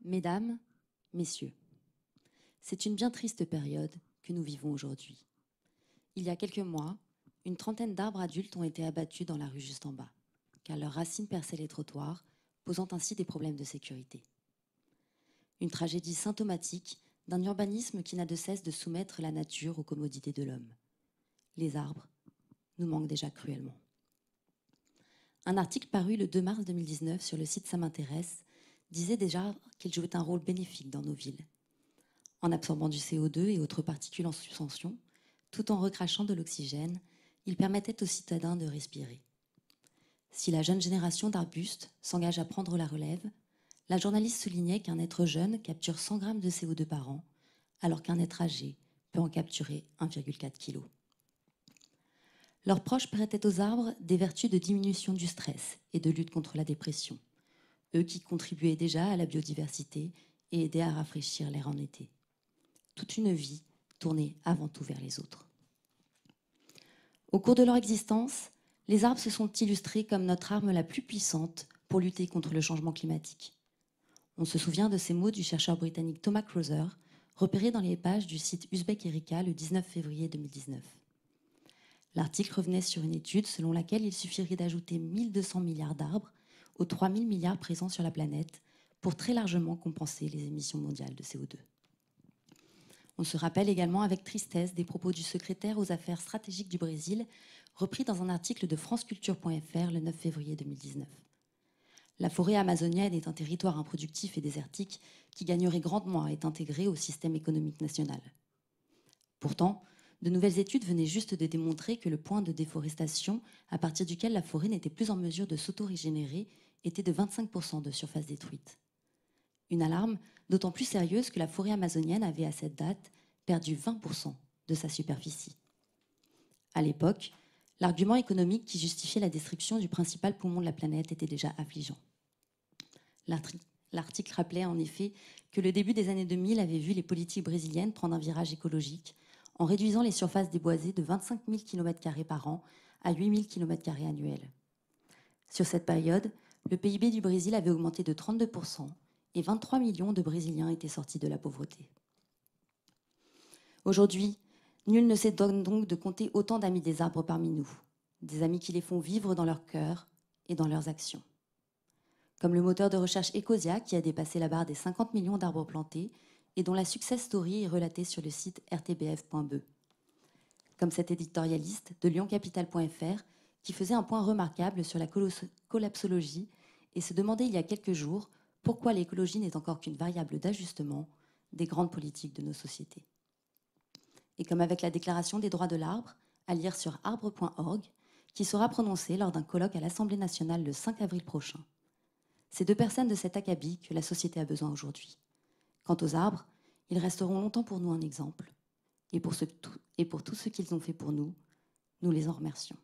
Mesdames, Messieurs, c'est une bien triste période que nous vivons aujourd'hui. Il y a quelques mois, une trentaine d'arbres adultes ont été abattus dans la rue juste en bas, car leurs racines perçaient les trottoirs, posant ainsi des problèmes de sécurité. Une tragédie symptomatique d'un urbanisme qui n'a de cesse de soumettre la nature aux commodités de l'homme. Les arbres nous manquent déjà cruellement. Un article paru le 2 mars 2019 sur le site Ça m'intéresse disait déjà qu'ils jouaient un rôle bénéfique dans nos villes, en absorbant du CO2 et autres particules en suspension, tout en recrachant de l'oxygène, ils permettaient aux citadins de respirer. Si la jeune génération d'arbustes s'engage à prendre la relève, la journaliste soulignait qu'un être jeune capture 100 grammes de CO2 par an, alors qu'un être âgé peut en capturer 1,4 kg. Leurs proches prêtaient aux arbres des vertus de diminution du stress et de lutte contre la dépression, eux qui contribuaient déjà à la biodiversité et aidaient à rafraîchir l'air en été. Toute une vie tournée avant tout vers les autres. Au cours de leur existence, les arbres se sont illustrés comme notre arme la plus puissante pour lutter contre le changement climatique. On se souvient de ces mots du chercheur britannique Thomas Crowther, repérés dans les pages du site Uzbek Erika le 19 février 2019. L'article revenait sur une étude selon laquelle il suffirait d'ajouter 1200 milliards d'arbres aux 3000 milliards présents sur la planète pour très largement compenser les émissions mondiales de CO2. On se rappelle également avec tristesse des propos du secrétaire aux affaires stratégiques du Brésil, repris dans un article de franceculture.fr le 9 février 2019. La forêt amazonienne est un territoire improductif et désertique qui gagnerait grandement à être intégré au système économique national. Pourtant, de nouvelles études venaient juste de démontrer que le point de déforestation, à partir duquel la forêt n'était plus en mesure de s'auto-régénérer, était de 25% de surface détruite. Une alarme d'autant plus sérieuse que la forêt amazonienne avait à cette date perdu 20% de sa superficie. À l'époque, l'argument économique qui justifiait la destruction du principal poumon de la planète était déjà affligeant. L'article rappelait en effet que le début des années 2000 avait vu les politiques brésiliennes prendre un virage écologique en réduisant les surfaces déboisées de 25 000 km² par an à 8 000 km² annuels. Sur cette période, le PIB du Brésil avait augmenté de 32% et 23 millions de Brésiliens étaient sortis de la pauvreté. Aujourd'hui, nul ne s'étonne donc de compter autant d'amis des arbres parmi nous, des amis qui les font vivre dans leur cœur et dans leurs actions. Comme le moteur de recherche Ecosia qui a dépassé la barre des 50 millions d'arbres plantés et dont la success story est relatée sur le site rtbf.be. Comme cet éditorialiste de lyoncapital.fr qui faisait un point remarquable sur la collapsologie et se demandait il y a quelques jours pourquoi l'écologie n'est encore qu'une variable d'ajustement des grandes politiques de nos sociétés. Et comme avec la Déclaration des droits de l'arbre, à lire sur arbre.org, qui sera prononcée lors d'un colloque à l'Assemblée nationale le 5 avril prochain. C'est de personnes de cet acabit que la société a besoin aujourd'hui. Quant aux arbres, ils resteront longtemps pour nous un exemple. Et pour tout ce qu'ils ont fait pour nous, nous les en remercions.